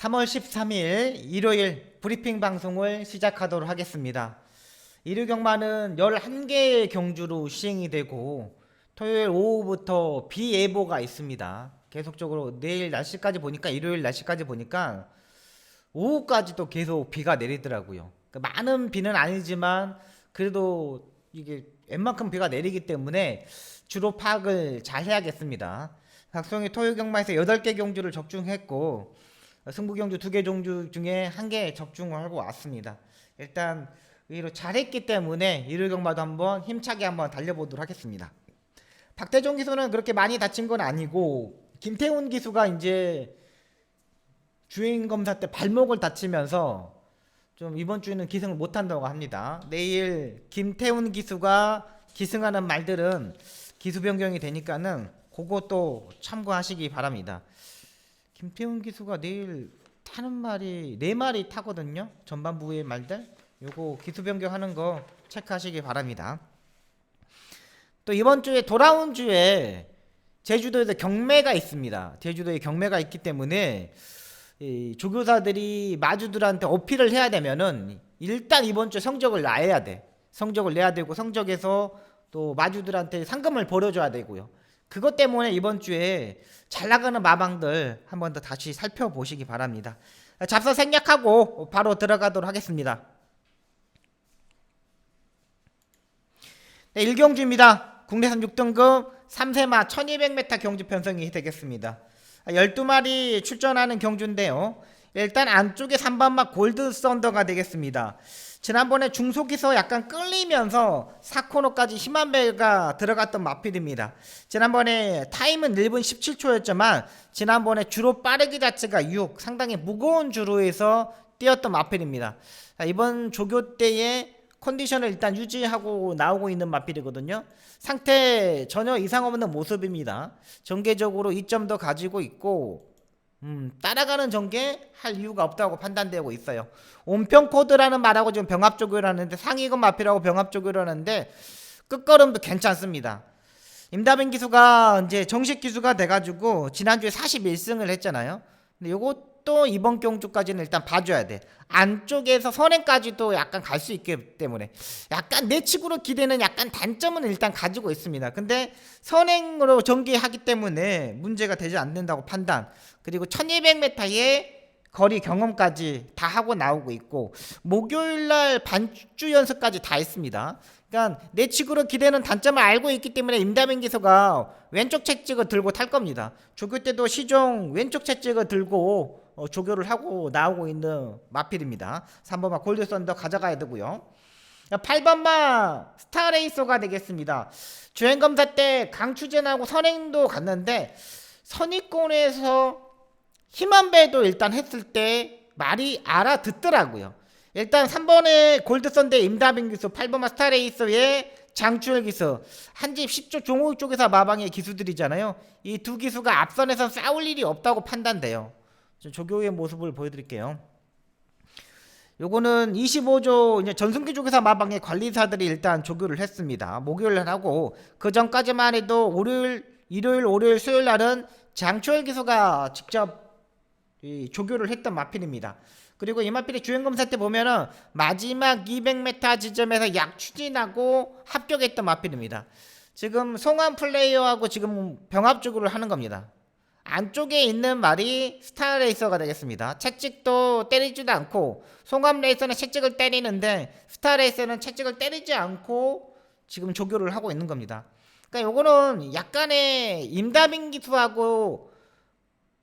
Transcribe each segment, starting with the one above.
3월 13일 일요일 브리핑 방송을 시작하도록 하겠습니다. 일요 경마는 11개의 경주로 시행이 되고 토요일 오후부터 비 예보가 있습니다. 계속적으로 내일 날씨까지 보니까 일요일 날씨까지 보니까 오후까지도 계속 비가 내리더라고요. 그러니까 많은 비는 아니지만 그래도 이게 웬만큼 비가 내리기 때문에 주로 파악을 잘 해야겠습니다. 각성이 토요 경마에서 8개 경주를 적중했고 승부 경주 2개 종주 중에 1개 적중을 하고 왔습니다. 일단 의외로 잘했기 때문에 일요 경마도 한번 힘차게 한번 달려보도록 하겠습니다. 박태종 기수는 그렇게 많이 다친 건 아니고 김태훈 기수가 이제 주행 검사 때 발목을 다치면서 좀 이번 주에는 기승을 못한다고 합니다. 내일 김태훈 기수가 기승하는 말들은 기수 변경이 되니까는 그것도 참고하시기 바랍니다. 김태훈 기수가 내일 타는 말이 4마리 타거든요. 전반부의 말들. 요거 기수 변경하는 거 체크하시기 바랍니다. 또 이번 주에 돌아온 주에 제주도에서 경매가 있습니다. 제주도에 경매가 있기 때문에 이 조교사들이 마주들한테 어필을 해야 되면은 일단 이번 주에 성적을 내야 돼. 성적을 내야 되고 성적에서 또 마주들한테 상금을 벌어줘야 되고요. 그것 때문에 이번 주에 잘 나가는 마방들 한 번 더 다시 살펴보시기 바랍니다. 잡서 생략하고 바로 들어가도록 하겠습니다. 네, 1경주입니다. 국내산 6등급 3세마 1200m 경주 편성이 되겠습니다. 12마리 출전하는 경주인데요. 일단 안쪽에 3번마 골드 썬더가 되겠습니다. 지난번에 중속에서 약간 끌리면서 4코너까지 힘한 배가 들어갔던 마필입니다. 지난번에 타임은 1분 17초였지만 지난번에 주로 빠르기 자체가 6, 상당히 무거운 주로에서 뛰었던 마필입니다. 이번 조교 때에 컨디션을 일단 유지하고 나오고 있는 마필이거든요. 상태 전혀 이상 없는 모습입니다. 전개적으로 2점도 가지고 있고 따라가는 전개 할 이유가 없다고 판단되고 있어요. 온평 코드라는 말하고 지금 병합조교를 하는데 상위급 마필하고 병합조교를 하는데 끝걸음도 괜찮습니다. 임다빈 기수가 이제 정식 기수가 돼가지고 지난주에 41승을 했잖아요. 근데 요것도 이번 경주까지는 일단 봐줘야 돼. 안쪽에서 선행까지도 약간 갈 수 있기 때문에 약간 내측으로 기대는 약간 단점은 일단 가지고 있습니다. 근데 선행으로 전개하기 때문에 문제가 되지 않는다고 판단. 그리고 1200m의 거리 경험까지 다 하고 나오고 있고 목요일날 반주 연습까지 다 했습니다. 그러니까 내측으로 기대는 단점을 알고 있기 때문에 임다빈 기수가 왼쪽 채찍을 들고 탈 겁니다. 조교 때도 시종 왼쪽 채찍을 들고 조교를 하고 나오고 있는 마필입니다. 3번마 골드 썬더 가져가야 되고요. 8번마 스타레이서가 되겠습니다. 주행검사 때 강추진하고 선행도 갔는데 선입권에서 힘한 배도 일단 했을 때 말이 알아듣더라고요. 일단 3번의 골드썬데 임다빈 기수, 8번마 스타레이서의 장추열 기수, 한집 10조 종호 쪽에서 마방의 기수들이잖아요. 이 두 기수가 앞선에서 싸울 일이 없다고 판단돼요. 조교의 모습을 보여드릴게요. 요거는 25조 이제 전승기 쪽에서 마방의 관리사들이 일단 조교를 했습니다. 목요일날 하고 그 전까지만 해도 일요일, 월요일, 수요일 날은 장추열 기수가 직접 조교를 했던 마필입니다. 그리고 이 마필의 주행검사 때 보면은 마지막 200m 지점에서 약 추진하고 합격했던 마필입니다. 지금 송환 플레이어하고 지금 병합적으로 하는 겁니다. 안쪽에 있는 말이 스타 레이서가 되겠습니다. 채찍도 때리지도 않고 송환 레이서는 채찍을 때리는데 스타 레이서는 채찍을 때리지 않고 지금 조교를 하고 있는 겁니다. 그러니까 요거는 약간의 임다빈 기수하고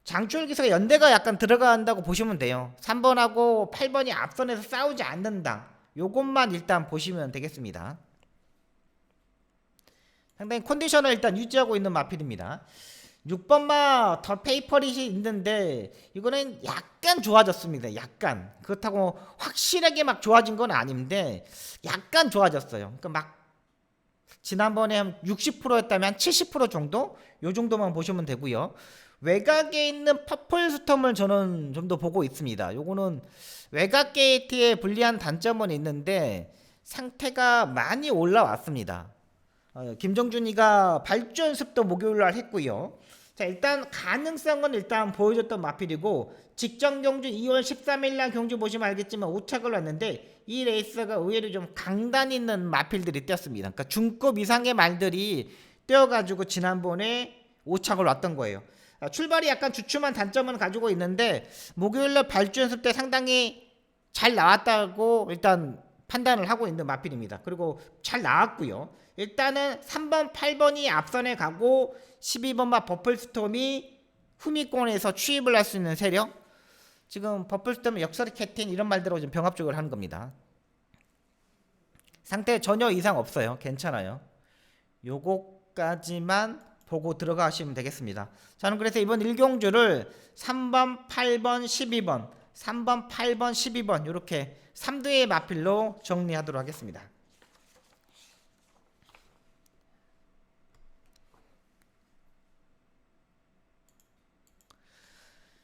장추열 기수가 연대가 약간 들어간다고 보시면 돼요. 3번하고 8번이 앞선에서 싸우지 않는다. 요것만 일단 보시면 되겠습니다. 상당히 컨디션을 일단 유지하고 있는 마필입니다. 6번마 더 페이퍼릿이 있는데 이거는 약간 좋아졌습니다. 약간. 그렇다고 확실하게 막 좋아진 건 아닌데 약간 좋아졌어요. 그러니까 막 지난번에 한 60%였다면 한 70% 정도? 요 정도만 보시면 되고요. 외곽에 있는 퍼플 스톰을 저는 좀 더 보고 있습니다. 요거는 외곽 게이트에 불리한 단점은 있는데 상태가 많이 올라왔습니다. 김정준이가 발주 연습도 목요일날 했고요. 자, 일단 가능성은 일단 보여줬던 마필이고, 직전 경주 2월 13일 날 경주 보시면 알겠지만 5착을 왔는데, 이 레이스가 의외로 좀 강단 있는 마필들이 뛰었습니다. 그러니까 중급 이상의 말들이 뛰어가지고 지난번에 5착을 왔던 거예요. 출발이 약간 주춤한 단점은 가지고 있는데, 목요일날 발주 연습 때 상당히 잘 나왔다고 일단 판단을 하고 있는 마필입니다. 그리고 잘 나왔고요. 일단은 3번, 8번이 앞선에 가고 12번마 버플스톰이 후미권에서 추입을 할 수 있는 세력. 지금 버플스톰은 역설이 캡틴 이런 말들하고 좀 병합적으로 하는 겁니다. 상태 전혀 이상 없어요. 괜찮아요. 요거까지만 보고 들어가시면 되겠습니다. 저는 그래서 이번 1경주를 3번, 8번, 12번 3번, 8번, 12번 이렇게 3두의 마필로 정리하도록 하겠습니다.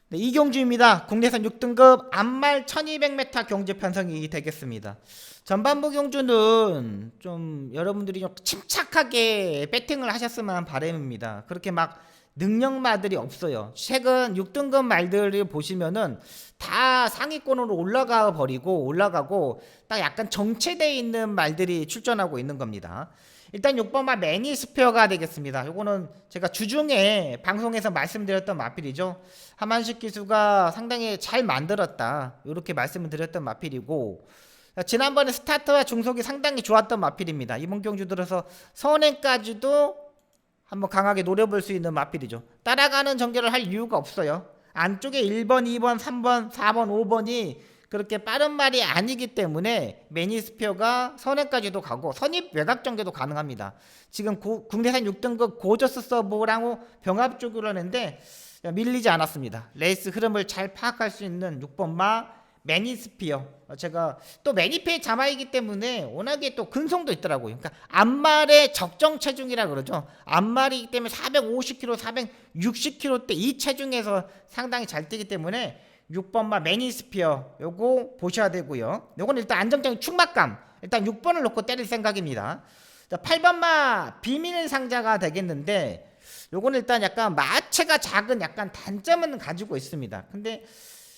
네, 이 경주입니다. 국내선 6등급 암말 1200m 경주 편성이 되겠습니다. 전반부 경주는 좀 여러분들이 좀 침착하게 배팅을 하셨으면 바람입니다. 그렇게 막 능력마들이 없어요. 최근 6등급 말들을 보시면은 다 상위권으로 올라가고 딱 약간 정체되어 있는 말들이 출전하고 있는 겁니다. 일단 6번마 매니스페어가 되겠습니다. 요거는 제가 주중에 방송에서 말씀드렸던 마필이죠. 하만식 기수가 상당히 잘 만들었다, 이렇게 말씀을 드렸던 마필이고, 지난번에 스타트와 중속이 상당히 좋았던 마필입니다. 이번 경주 들어서 선행까지도 한번 강하게 노려볼 수 있는 마필이죠. 따라가는 전개를 할 이유가 없어요. 안쪽에 1번, 2번, 3번, 4번, 5번이 그렇게 빠른 말이 아니기 때문에 매니스피어가 선행까지도 가고 선입 외곽 전개도 가능합니다. 지금 국내산 6등급 고저스 서브랑 병합적으로 하는데 밀리지 않았습니다. 레이스 흐름을 잘 파악할 수 있는 6번마 매니스피어. 제가 또 매니페이 자마이기 때문에 워낙에 또 근성도 있더라고요. 그러니까 앞말의 적정 체중이라 그러죠. 앞말이기 때문에 450kg, 460kg대 이 체중에서 상당히 잘 뛰기 때문에 6번마 매니스피어 요거 보셔야 되고요. 요건 일단 안정적인 충막감, 일단 6번을 놓고 때릴 생각입니다. 자, 8번마 비밀 상자가 되겠는데, 요건 일단 약간 마체가 작은 약간 단점은 가지고 있습니다. 근데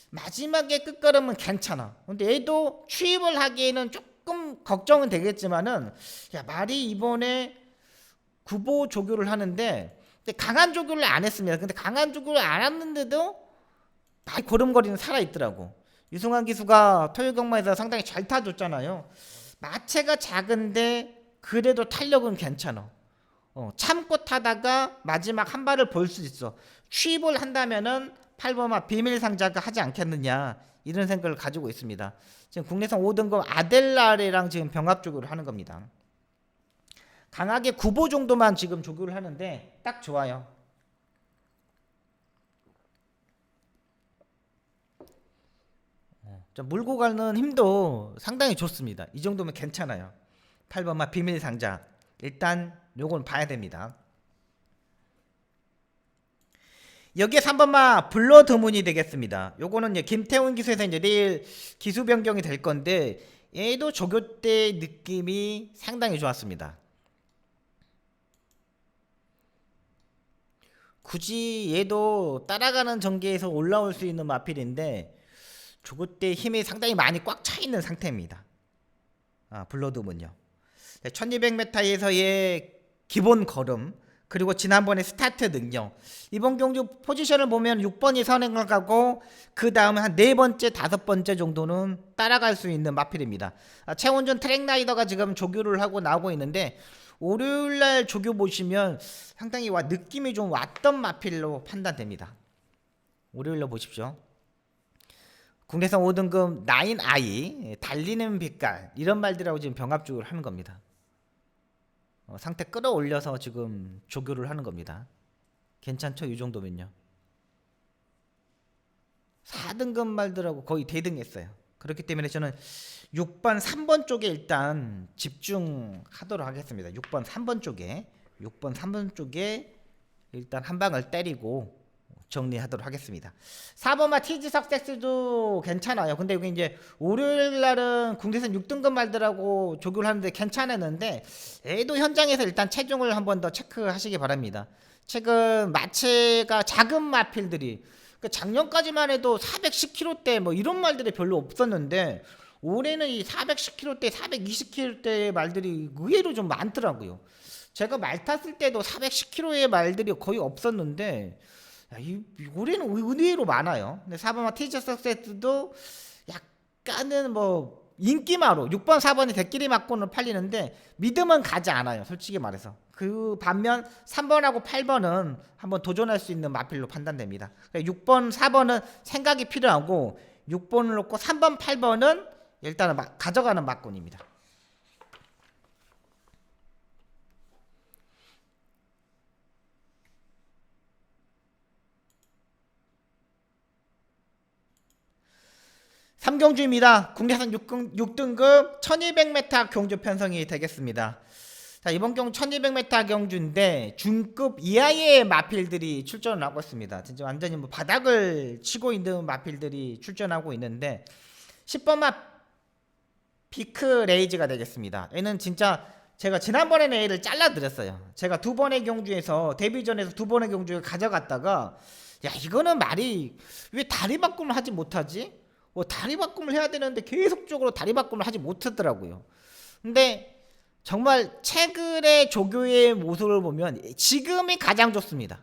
마지막에 끝걸음은 괜찮아. 근데 얘도 추입을 하기에는 조금 걱정은 되겠지만은, 야, 말이 이번에 구보 조교를 하는데 강한 조교를 안 했습니다. 근데 강한 조교를 안 했는데도 많이 고름거리는 살아있더라고. 유승환 기수가 토요 경마에서 상당히 잘 타줬잖아요. 마체가 작은데 그래도 탄력은 괜찮아. 참고 타다가 마지막 한 발을 볼 수 있어. 취입을 한다면은 8번마 비밀 상자가 하지 않겠느냐, 이런 생각을 가지고 있습니다. 지금 국내선 5등급 아델라레랑 지금 병합조교를 하는 겁니다. 강하게 9보 정도만 지금 조교를 하는데 딱 좋아요. 물고 가는 힘도 상당히 좋습니다. 이 정도면 괜찮아요. 8번마 비밀 상자 일단 요건 봐야 됩니다. 여기에 3번마 블러드문이 되겠습니다. 요거는 이제 김태훈 기수에서 이제 내일 기수 변경이 될 건데, 얘도 조교 때 느낌이 상당히 좋았습니다. 굳이 얘도 따라가는 전개에서 올라올 수 있는 마필인데 조교 때 힘이 상당히 많이 꽉 차 있는 상태입니다. 블러드문요. 1200m에서의 기본 걸음, 그리고 지난번에 스타트 능력, 이번 경주 포지션을 보면 6번이 선행을 가고 그 다음에 한 4번째, 5번째 정도는 따라갈 수 있는 마필입니다. 최원준 트랙라이더가 지금 조교를 하고 나오고 있는데, 월요일날 조교 보시면 상당히 느낌이 좀 왔던 마필로 판단됩니다. 월요일날 보십시오. 국내선 5등급 9i 달리는 빛깔, 이런 말들하고 지금 병합조교를 하는 겁니다. 상태 끌어올려서 지금 조교를 하는 겁니다. 괜찮죠? 이 정도면요. 4등급 말들하고 거의 대등했어요. 그렇기 때문에 저는 6번, 3번 쪽에 일단 집중하도록 하겠습니다. 6번, 3번 쪽에 일단 한 방을 때리고 정리하도록 하겠습니다. 4번마 TG 석섹스도 괜찮아요. 근데 여기 이제 월요일 날은 국내선 6등급 말들하고 조교를 하는데 괜찮았는데, 얘도 현장에서 일단 체중을 한 번 더 체크하시기 바랍니다. 최근 마체가 작은 마필들이 작년까지만 해도 410kg대 뭐 이런 말들이 별로 없었는데 올해는 이 410kg대, 420kg대의 말들이 의외로 좀 많더라고요. 제가 말 탔을 때도 410kg의 말들이 거의 없었는데 올해는 의외로 많아요. 근데 4번마 티저 석세스도 약간은 뭐 인기마로 6번 4번이 대끼리 맞고는 팔리는데 믿음은 가지 않아요, 솔직히 말해서. 그 반면 3번하고 8번은 한번 도전할 수 있는 마필로 판단됩니다. 6번 4번은 생각이 필요하고 6번을 놓고 3번 8번은 일단은 가져가는 막군입니다. 삼경주입니다. 국내산 6등급 1200m 경주 편성이 되겠습니다. 자, 이번 경주 1200m 경주인데 중급 이하의 마필들이 출전을 하고 있습니다. 진짜 완전히 뭐 바닥을 치고 있는 마필들이 출전하고 있는데 10번 마 피크 레이즈가 되겠습니다. 얘는 진짜 제가 지난번에는 얘를 잘라드렸어요. 제가 두 번의 경주에서 데뷔전에서 두 번의 경주를 가져갔다가 야 이거는 말이 왜 다리 바꿈을 하지 못하지? 다리 바꿈을 해야 되는데 계속적으로 다리 바꿈을 하지 못하더라고요. 근데 정말 최근의 조교의 모습을 보면 지금이 가장 좋습니다.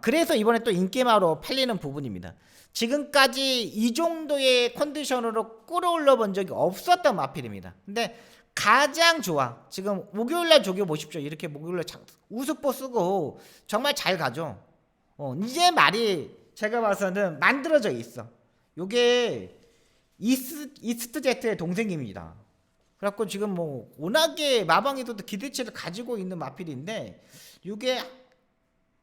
그래서 이번에 또 인기마로 팔리는 부분입니다. 지금까지 이 정도의 컨디션으로 끌어올려 본 적이 없었던 마필입니다. 근데 가장 좋아. 지금 목요일날 조교 보십시오. 이렇게 목요일날 우스포 쓰고 정말 잘 가죠. 이제 말이 제가 봐서는 만들어져 있어. 요게 이스트 제트의 동생입니다. 그래갖고 지금 뭐 워낙에 마방에도 기대치를 가지고 있는 마필인데 이게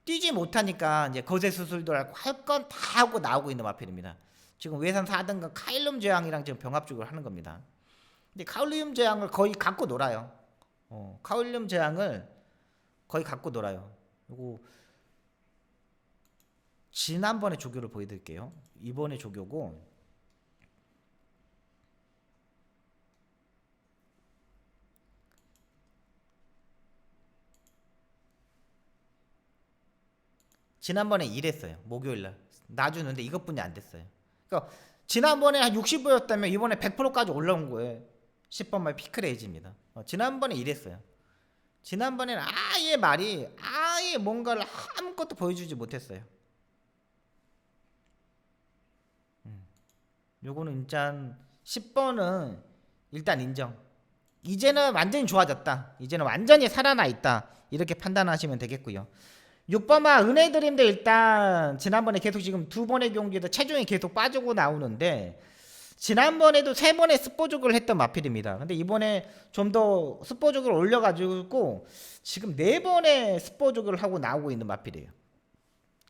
뛰지 못하니까 이제 거세 수술도 하고 할 건 다 하고 나오고 있는 마필입니다. 지금 외산 4등급 카일륨 제왕이랑 지금 병합죽을 하는 겁니다. 근데 카일륨 제왕을 거의 갖고 놀아요. 카일륨 제왕을 거의 갖고 놀아요. 요거 지난번에 조교를 보여드릴게요. 이번에 조교고 지난번에 이랬어요. 목요일날 놔주는데 이것뿐이 안 됐어요. 그러니까 지난번에 한 65였다면 이번에 100%까지 올라온 거예요. 10번 말 피크레이즈입니다. 지난번에 이랬어요. 지난번에는 아예 말이 아예 뭔가를 아무것도 보여주지 못했어요. 요거는 일단 10번은 일단 인정. 이제는 완전히 좋아졌다. 이제는 완전히 살아나 있다. 이렇게 판단하시면 되겠고요. 6번마 은혜드림도 일단 지난번에 계속 지금 두 번의 경기에서 체중이 계속 빠지고 나오는데 지난번에도 세 번의 스포족을 했던 마필입니다. 근데 이번에 좀 더 스포족을 올려가지고 지금 네 번의 스포족을 하고 나오고 있는 마필이에요.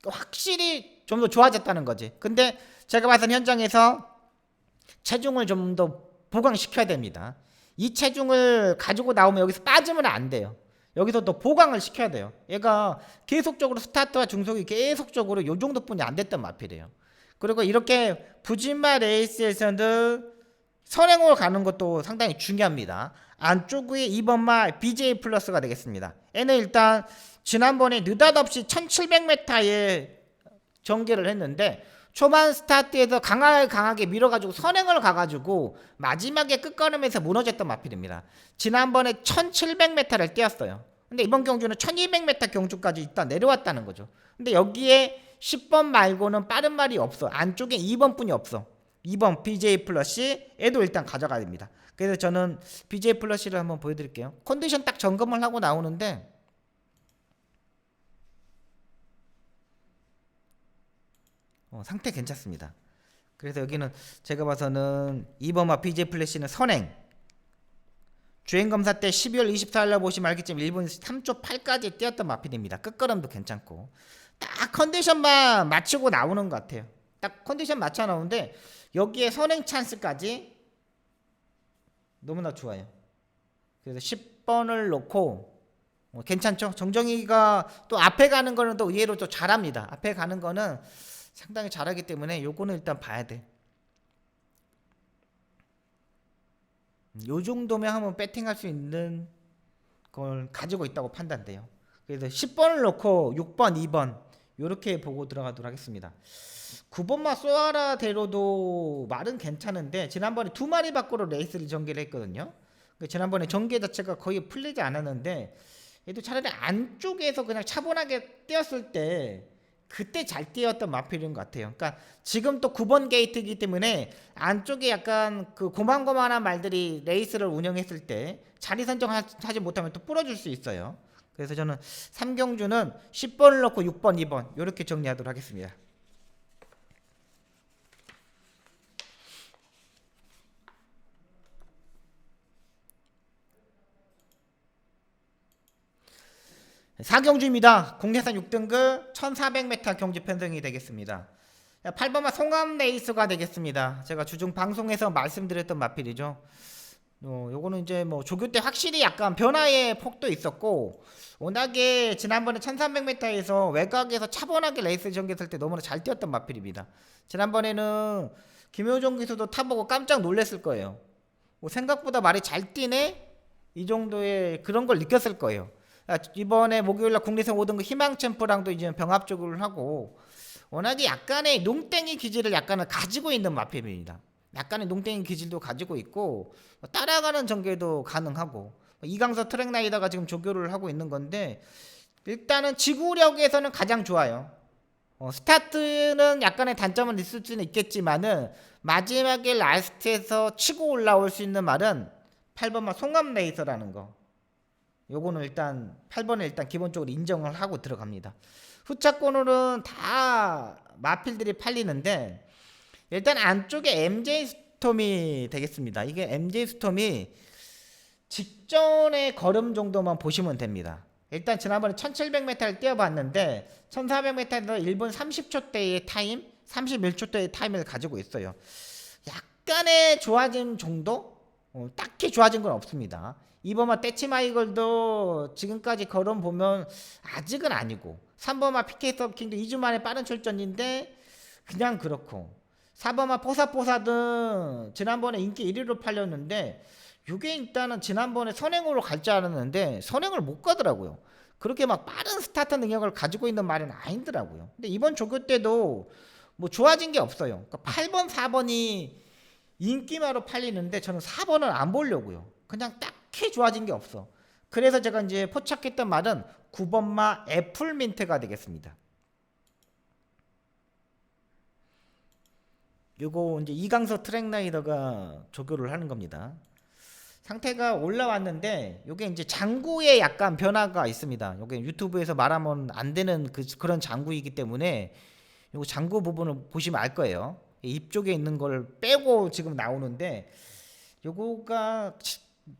확실히 좀 더 좋아졌다는 거지. 근데 제가 봤을 현장에서 체중을 좀 더 보강시켜야 됩니다. 이 체중을 가지고 나오면 여기서 빠지면 안 돼요. 여기서 또 보강을 시켜야 돼요. 얘가 계속적으로 스타트와 중속이 계속적으로 요 정도뿐이 안 됐던 마필이에요. 그리고 이렇게 부진마 레이스에서는 선행으로 가는 것도 상당히 중요합니다. 안쪽에 2번마 BJ 플러스가 되겠습니다. 얘는 일단 지난번에 느닷없이 1700m에 전개를 했는데 초반 스타트에서 강하게 밀어가지고 선행을 가가지고 마지막에 끝걸음에서 무너졌던 마필입니다. 지난번에 1700m를 뛰었어요. 근데 이번 경주는 1200m 경주까지 일단 내려왔다는 거죠. 근데 여기에 10번 말고는 빠른 말이 없어. 안쪽에 2번뿐이 없어. 2번 BJ 플러시 얘도 일단 가져가야 됩니다. 그래서 저는 BJ 플러시를 한번 보여드릴게요. 컨디션 딱 점검을 하고 나오는데 상태 괜찮습니다. 그래서 여기는 제가 봐서는 2번마 BJ 플래시는 선행 주행검사 때 12월 24일날 보시면 알겠지만 1분 3초 8까지 뛰었던 마필입니다. 끝걸음도 괜찮고 딱 컨디션만 맞추고 나오는 것 같아요. 딱 컨디션 맞춰 나오는데 여기에 선행 찬스까지 너무나 좋아요. 그래서 10번을 놓고 괜찮죠? 정정이가 또 앞에 가는 거는 또 의외로 또 잘합니다. 앞에 가는 거는 상당히 잘하기 때문에 요거는 일단 봐야 돼. 요 정도면 한번 배팅할 수 있는 걸 가지고 있다고 판단돼요. 그래서 10번을 놓고 6번, 2번 요렇게 보고 들어가도록 하겠습니다. 9번마 쏘아라대로도 말은 괜찮은데 지난번에 두 마리 밖으로 레이스를 전개를 했거든요. 지난번에 전개 자체가 거의 풀리지 않았는데 얘도 차라리 안쪽에서 그냥 차분하게 뛰었을 때 그때 잘 뛰었던 마필인 것 같아요. 그러니까 지금 또 9번 게이트이기 때문에 안쪽에 약간 그 고만고만한 말들이 레이스를 운영했을 때 자리 선정하지 못하면 또 부러질 수 있어요. 그래서 저는 3경주는 10번을 넣고 6번, 2번 이렇게 정리하도록 하겠습니다. 사경주입니다. 국내산 6등급 1400m 경주 편성이 되겠습니다. 8번마 송암 레이스가 되겠습니다. 제가 주중 방송에서 말씀드렸던 마필이죠. 요거는 이제 뭐 조교 때 확실히 약간 변화의 폭도 있었고 워낙에 지난번에 1300m에서 외곽에서 차분하게 레이스 전개했을 때 너무나 잘 뛰었던 마필입니다. 지난번에는 김효종 기수도 타보고 깜짝 놀랐을 거예요. 생각보다 말이 잘 뛰네? 이 정도의 그런 걸 느꼈을 거예요. 이번에 목요일날 국내선 5등급 희망챔프랑도 이제 병합적으로 하고 워낙에 약간의 농땡이 기질을 약간은 가지고 있는 마필입니다. 약간의 농땡이 기질도 가지고 있고 따라가는 전개도 가능하고 이강서 트랙라이더가 지금 조교를 하고 있는 건데 일단은 지구력에서는 가장 좋아요. 스타트는 약간의 단점은 있을 수는 있겠지만은 마지막에 라스트에서 치고 올라올 수 있는 말은 8번만 송암 레이서라는 거. 요거는 일단 8번에 일단 기본적으로 인정을 하고 들어갑니다. 후차권으로는 다 마필들이 팔리는데 일단 안쪽에 MJ 스톰이 되겠습니다. 이게 MJ 스톰이 직전의 걸음 정도만 보시면 됩니다. 일단 지난번에 1700m를 뛰어봤는데 1400m에서 1분 30초대의 타임, 31초대의 타임을 가지고 있어요. 약간의 좋아진 정도? 딱히 좋아진 건 없습니다. 이번마 떼치마이걸도 지금까지 걸음 보면 아직은 아니고 3번마 PK 서킹도 2주 만에 빠른 출전인데 그냥 그렇고 4번마 포사포사든 지난번에 인기 1위로 팔렸는데 이게 일단은 지난번에 선행으로 갈 줄 알았는데 선행을 못 가더라고요. 그렇게 막 빠른 스타트 능력을 가지고 있는 말은 아니더라고요. 근데 이번 조교 때도 뭐 좋아진 게 없어요. 그러니까 8번, 4번이 인기마로 팔리는데 저는 4번을 안 보려고요. 그냥 딱히 좋아진 게 없어. 그래서 제가 이제 포착했던 말은 9번마 애플민트가 되겠습니다. 요거 이제 이강서 트랙라이더가 조교를 하는 겁니다. 상태가 올라왔는데 요게 이제 장구에 약간 변화가 있습니다. 요게 유튜브에서 말하면 안 되는 그런 장구이기 때문에 요거 장구 부분을 보시면 알 거예요. 입 쪽에 있는 걸 빼고 지금 나오는데 요거가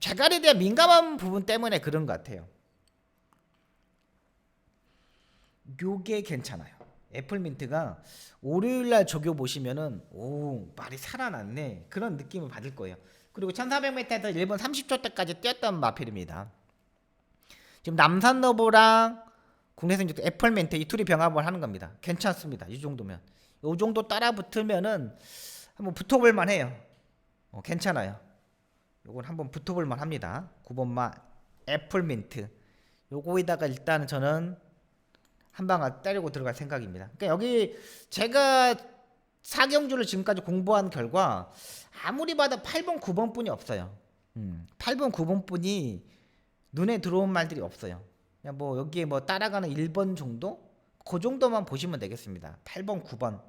재갈에 대한 민감한 부분 때문에 그런 것 같아요. 요게 괜찮아요. 애플민트가 월요일날 조교 보시면은 오 말이 살아났네 그런 느낌을 받을 거예요. 그리고 1400m에서 1분 30초 때까지 뛰었던 마필입니다. 지금 남산너브랑 국내선 애플민트 이 둘이 병합을 하는 겁니다. 괜찮습니다. 이 정도면 이 정도 따라 붙으면은 한번 붙어볼만 해요. 괜찮아요. 요건 한번 붙어볼만 합니다. 9번마 애플민트 요거에다가 일단은 저는 한 방을 때리고 들어갈 생각입니다. 그러니까 여기 제가 4경주를 지금까지 공부한 결과 아무리 봐도 8번, 9번 뿐이 없어요. 8번, 9번 뿐이 눈에 들어온 말들이 없어요. 그냥 뭐 여기에 뭐 따라가는 1번 정도? 그 정도만 보시면 되겠습니다. 8번, 9번.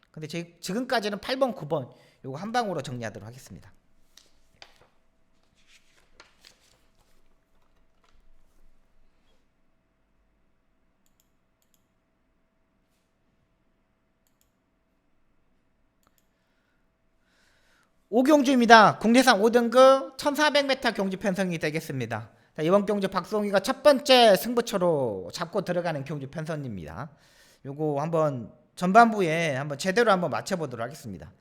근데 지금까지는 8번, 9번 요거 한 방으로 정리하도록 하겠습니다. 오경주입니다. 국내산 5등급 1400m 경주 편성이 되겠습니다. 자, 이번 경주 박송이가 첫 번째 승부처로 잡고 들어가는 경주 편성입니다. 요거 한번 전반부에 한번 제대로 한번 맞춰보도록 하겠습니다.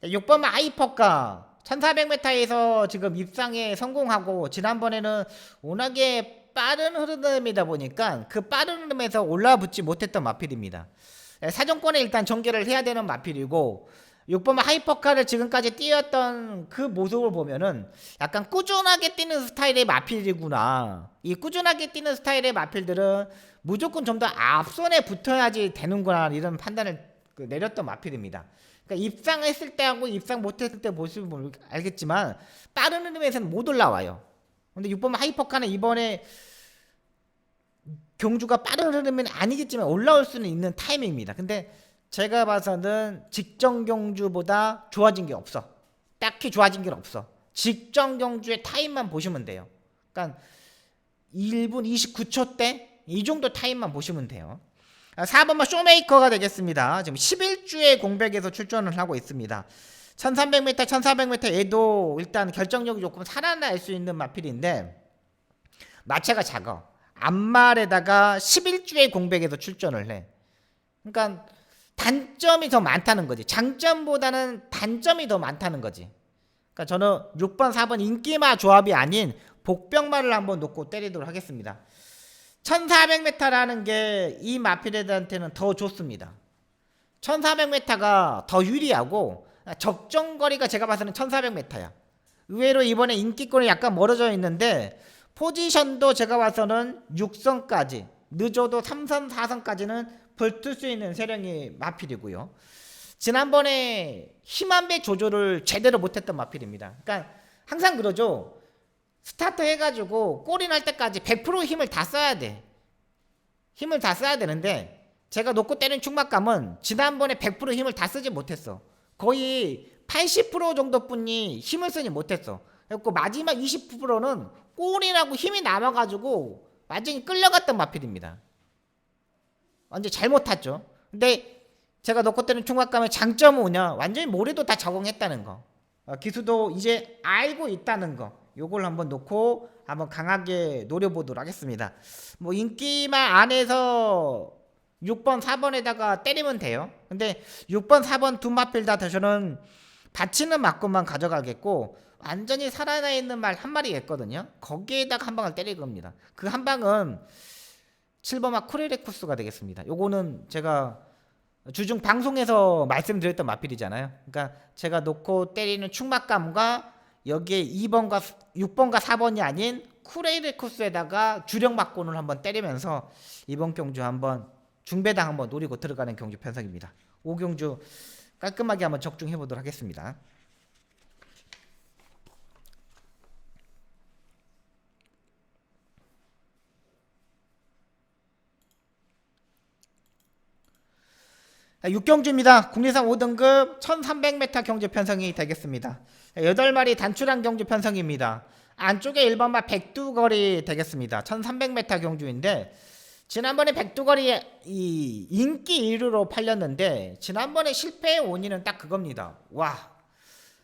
6번 아이퍼가 1400m에서 지금 입상에 성공하고 지난번에는 워낙에 빠른 흐름이다 보니까 그 빠른 흐름에서 올라붙지 못했던 마필입니다. 사정권에 일단 전개를 해야 되는 마필이고 6번 하이퍼카를 지금까지 뛰었던 그 모습을 보면은 약간 꾸준하게 뛰는 스타일의 마필이구나. 이 꾸준하게 뛰는 스타일의 마필들은 무조건 좀 더 앞선에 붙어야지 되는구나, 이런 판단을 내렸던 마필입니다. 그러니까 입상했을 때하고 입상 못했을 때 보시면 알겠지만 빠른 흐름에서는 못 올라와요. 근데 6번 하이퍼카는 이번에 경주가 빠른 흐름은 아니겠지만 올라올 수는 있는 타이밍입니다. 근데 제가 봐서는 직전 경주보다 좋아진 게 없어. 딱히 좋아진 게 없어. 직전 경주의 타임만 보시면 돼요. 그러니까 1분 29초대 이 정도 타임만 보시면 돼요. 4번만 쇼메이커가 되겠습니다. 지금 11주의 공백에서 출전을 하고 있습니다. 1300m, 1400m 얘도 일단 결정력이 조금 살아날 수 있는 마필인데 마체가 작아. 앞말에다가 11주의 공백에서 출전을 해. 그러니까 단점이 더 많다는 거지. 장점보다는 단점이 더 많다는 거지. 그러니까 저는 6번, 4번 인기마 조합이 아닌 복병마를 한번 놓고 때리도록 하겠습니다. 1400m라는 게 이 마필들한테는 더 좋습니다. 1400m가 더 유리하고 적정거리가 제가 봐서는 1400m야. 의외로 이번에 인기권이 약간 멀어져 있는데 포지션도 제가 봐서는 6선까지 늦어도 3선 4선까지는 붙을 수 있는 세력이 마필이고요. 지난번에 힘안배 조절을 제대로 못했던 마필입니다. 그러니까 항상 그러죠. 스타트 해가지고 골이 날 때까지 100% 힘을 다 써야 돼. 힘을 다 써야 되는데 제가 놓고 때린 충막감은 지난번에 100% 힘을 다 쓰지 못했어. 거의 80% 정도뿐이 힘을 쓰지 못했어. 그래서 마지막 20%는 골이라고 힘이 남아가지고 완전히 끌려갔던 마필입니다. 완전 잘못 탔죠. 근데 제가 놓고 때린 충막감의 장점은 뭐냐? 완전히 모래도 다 적응했다는 거. 기수도 이제 알고 있다는 거. 요걸 한번 놓고 한번 강하게 노려보도록 하겠습니다. 뭐 인기만 안에서 6번, 4번에다가 때리면 돼요. 근데 6번, 4번 두 마필 다 저는 받치는 맞고만 가져가겠고 완전히 살아나 있는 말 한 마리 있거든요. 거기에다가 한 방을 때릴 겁니다. 그 한 방은 7번마 쿠레레쿠스가 되겠습니다. 요거는 제가 주중 방송에서 말씀드렸던 마필이잖아요. 그러니까 제가 놓고 때리는 충막감과 여기에 2번과 6번과 4번이 아닌 쿠레레쿠스에다가 주력 막곤을 한번 때리면서 이번 경주 한번 중배당 한번 노리고 들어가는 경주 편성입니다. 5경주 깔끔하게 한번 적중해 보도록 하겠습니다. 자, 6경주입니다. 국내산 5등급 1300m 경주 편성이 되겠습니다. 8마리 단출한 경주 편성입니다. 안쪽에 1번마 백두거리 되겠습니다. 1300m 경주인데 지난번에 백두거리 이 인기 1위로 팔렸는데 지난번에 실패의 원인은 딱 그겁니다. 와,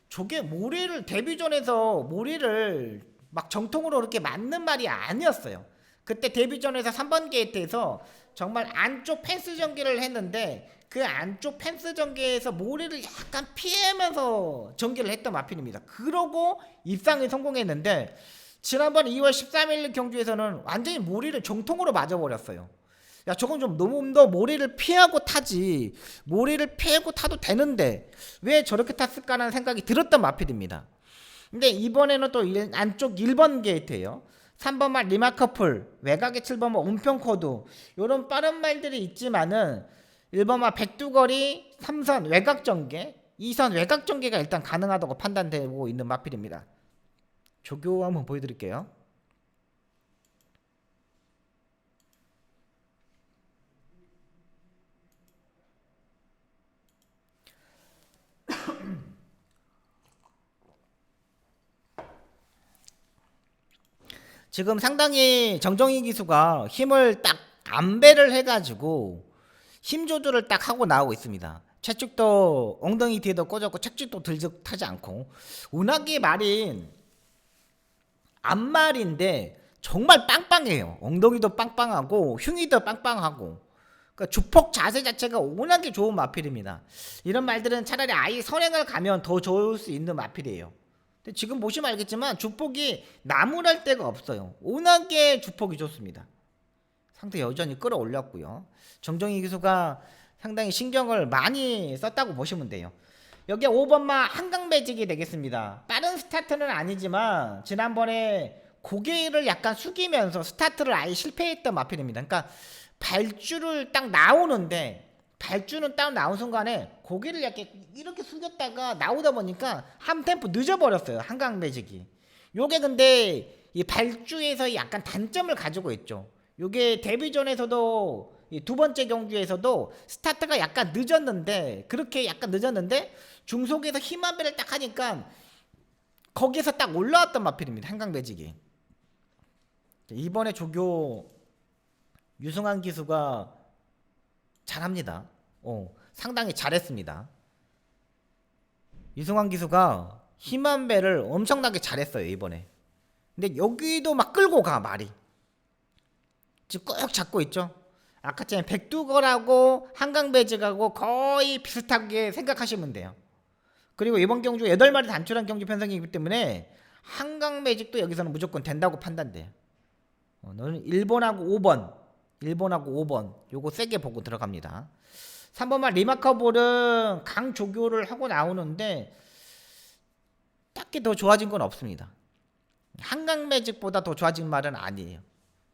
저게 모래를 데뷔전에서 모래를 막 정통으로 그렇게 맞는 말이 아니었어요. 그때 데뷔전에서 3번 게이트에서 정말 안쪽 펜스 전개를 했는데 그 안쪽 펜스 전개에서 모래를 약간 피하면서 전개를 했던 마필입니다. 그러고 입상에 성공했는데 지난번 2월 13일 경주에서는 완전히 모래를 정통으로 맞아버렸어요. 야, 저건 좀 너무 더 모래를 피하고 타지. 모래를 피하고 타도 되는데 왜 저렇게 탔을까라는 생각이 들었던 마필입니다. 근데 이번에는 또 안쪽 1번 게이트예요. 3번말 리마커풀, 외곽의 7번말 온평코드 요런 빠른 말들이 있지만은 1번말 백두거리 3선 외곽 전개 2선 외곽 전개가 일단 가능하다고 판단되고 있는 마필입니다. 조교 한번 보여드릴게요. 지금 상당히 정정희 기수가 힘을 딱 안배를 해가지고 힘 조절을 딱 하고 나오고 있습니다. 채찍도 엉덩이 뒤에도 꽂았고 채찍도 들썩하지 않고 운하기 말인 앞말인데 정말 빵빵해요. 엉덩이도 빵빵하고 흉이도 빵빵하고 그러니까 주폭 자세 자체가 워낙에 좋은 마필입니다. 이런 말들은 차라리 아예 선행을 가면 더 좋을 수 있는 마필이에요. 근데 지금 보시면 알겠지만 주폭이 나무랄 데가 없어요. 워낙에 주폭이 좋습니다. 상태 여전히 끌어올렸고요. 정정희 기수가 상당히 신경을 많이 썼다고 보시면 돼요. 여기 5번마 한강매직이 되겠습니다. 빠른 스타트는 아니지만 지난번에 고개를 약간 숙이면서 스타트를 아예 실패했던 마필입니다. 그러니까 발주를 딱 나오는데 발주는 딱 나온 순간에 고개를 약간 이렇게 숙였다가 나오다 보니까 한 템포 늦어버렸어요. 한강매직이. 요게 근데 이 발주에서 약간 단점을 가지고 있죠. 요게 데뷔전에서도 이 두 번째 경주에서도 스타트가 약간 늦었는데 그렇게 약간 늦었는데 중속에서 힘한 배를 딱 하니까 거기에서 딱 올라왔던 마필입니다. 한강매직이. 이번에 조교 유승환 기수가 잘합니다. 상당히 잘했습니다. 유승환 기수가 힘한 배를 엄청나게 잘했어요 이번에. 근데 여기도 막 끌고 가 말이. 지금 꾹 잡고 있죠. 아까 전에 백두걸하고 한강매직하고 거의 비슷하게 생각하시면 돼요. 그리고 이번 경주 8마리 단출한 경주 편성이기 때문에 한강매직도 여기서는 무조건 된다고 판단돼요. 너는 1번하고 5번 요거 세게 보고 들어갑니다. 3번만 리마커볼은 강조교를 하고 나오는데 딱히 더 좋아진 건 없습니다. 한강매직보다 더 좋아진 말은 아니에요.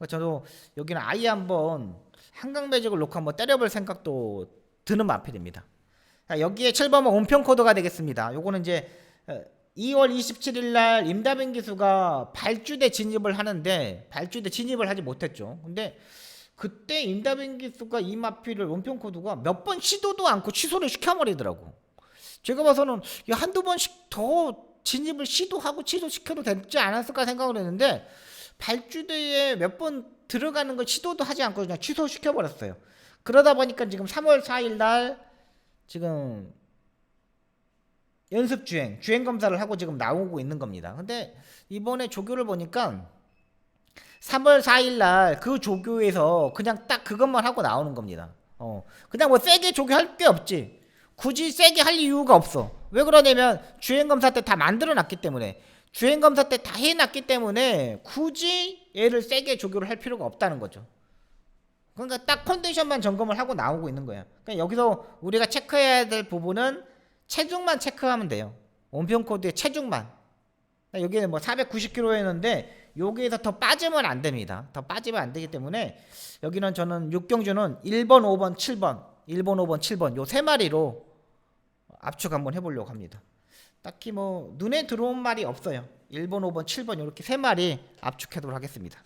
저도 여기는 아예 한번 한강매직을 놓고 한번 때려볼 생각도 드는 마필입니다. 여기에 7번은 온평코드가 되겠습니다. 요거는 이제 2월 27일 날 임다빈 기수가 발주대 진입을 하는데 발주대 진입을 하지 못했죠. 근데 그때 임다빈 기수가 이 마필을 온평코드가 몇 번 시도도 않고 취소를 시켜버리더라고. 제가 봐서는 한두 번씩 더 진입을 시도하고 취소시켜도 되지 않았을까 생각을 했는데 발주대에 몇 번 들어가는 걸 시도도 하지 않고 그냥 취소시켜버렸어요. 그러다 보니까 지금 3월 4일 날 지금 연습 주행 검사를 하고 지금 나오고 있는 겁니다. 근데 이번에 조교를 보니까 3월 4일 날 그 조교에서 그냥 딱 그것만 하고 나오는 겁니다. 그냥 뭐 세게 조교할 게 없지. 굳이 세게 할 이유가 없어. 왜 그러냐면 주행 검사 때 다 만들어 놨기 때문에 주행 검사 때 다 해놨기 때문에 굳이 얘를 세게 조교를 할 필요가 없다는 거죠. 그러니까 딱 컨디션만 점검을 하고 나오고 있는 거예요. 그러니까 여기서 우리가 체크해야 될 부분은 체중만 체크하면 돼요. 온평코드의 체중만. 여기는 뭐 490kg였는데 여기에서 더 빠지면 안 됩니다. 더 빠지면 안 되기 때문에 여기는 저는 6경주는 1번, 5번, 7번 요 세 마리로 압축 한번 해보려고 합니다. 딱히 뭐 눈에 들어온 말이 없어요. 1번, 5번, 7번 이렇게 세 마리 압축해도록 하겠습니다.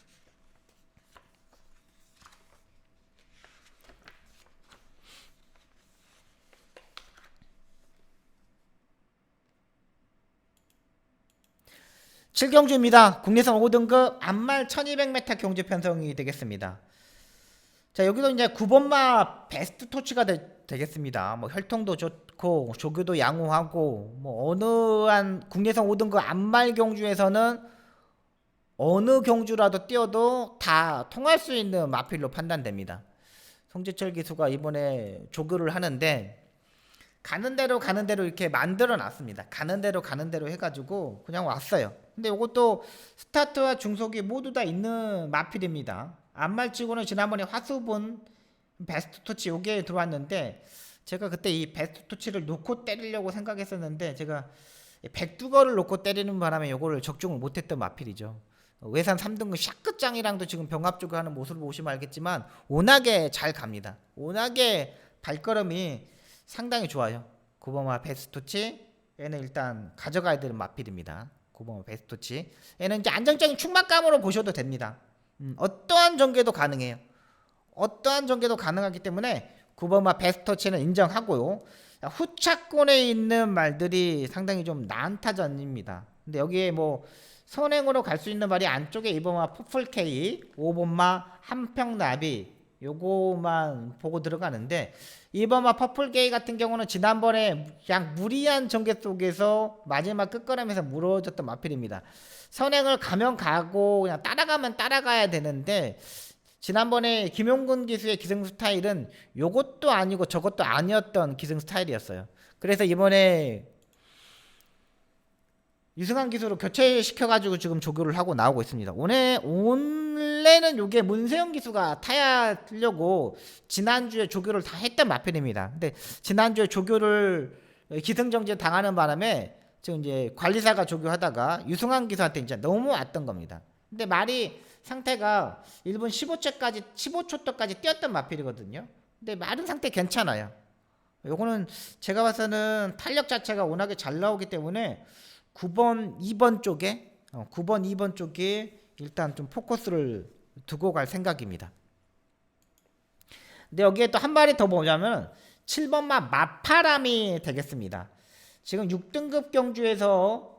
칠경주입니다. 국내선 5등급 암말 1200m 경주 편성이 되겠습니다. 자, 여기도 이제 9번마 베스트 토치가 되겠습니다. 뭐 혈통도 좋고 조교도 양호하고 뭐 어느 한 국내선 5등급 암말 경주에서는 어느 경주라도 뛰어도 다 통할 수 있는 마필로 판단됩니다. 송지철 기수가 이번에 조교를 하는데 가는 대로 이렇게 만들어 놨습니다. 가는 대로 해가지고 그냥 왔어요. 근데 이것도 스타트와 중속이 모두 다 있는 마필입니다. 암말치고는 지난번에 화수분 베스트 토치 요게 들어왔는데 제가 그때 이 베스트 토치를 놓고 때리려고 생각했었는데 제가 백두거를 놓고 때리는 바람에 요거를 적중을 못했던 마필이죠. 외산 3등급 샤크짱이랑도 지금 병합주고 하는 모습을 보시면 알겠지만 워낙에 잘 갑니다. 워낙에 발걸음이 상당히 좋아요. 9번마 베스토치 얘는 일단 가져가야 되는 마필입니다. 9번마 베스토치 얘는 이제 안정적인 충막감으로 보셔도 됩니다. 어떠한 전개도 가능해요. 어떠한 전개도 가능하기 때문에 9번마 베스토치는 인정하고요. 후차권에 있는 말들이 상당히 좀 난타전입니다. 근데 여기에 뭐 선행으로 갈 수 있는 말이 안쪽에 2번마 퍼플케이 5번마 한평나비 요거만 보고 들어가는데 2번마 퍼플게이 같은 경우는 지난번에 그냥 무리한 전개 속에서 마지막 끝걸음에서 무너졌던 마필입니다. 선행을 가면 가고 그냥 따라가면 따라가야 되는데 지난번에 김용근 기수의 기승 스타일은 요것도 아니고 저것도 아니었던 기승 스타일이었어요. 그래서 이번에 유승환 기수로 교체시켜가지고 지금 조교를 하고 나오고 있습니다. 원래는 요게 문세영 기수가 타야 하려고 지난주에 조교를 다 했던 마필입니다. 근데 지난주에 조교를 기승전결 당하는 바람에 지금 이제 관리사가 조교하다가 유승환 기수한테 이제 너무 왔던 겁니다. 근데 말이 상태가 1분 15초까지 뛰었던 마필이거든요. 근데 마른 상태 괜찮아요. 요거는 제가 봐서는 탄력 자체가 워낙에 잘 나오기 때문에 9번, 2번 쪽에 9번, 2번 쪽에 일단 좀 포커스를 두고 갈 생각입니다. 근데 여기에 또 한 마리 더 보자면 7번마 마파람이 되겠습니다. 지금 6등급 경주에서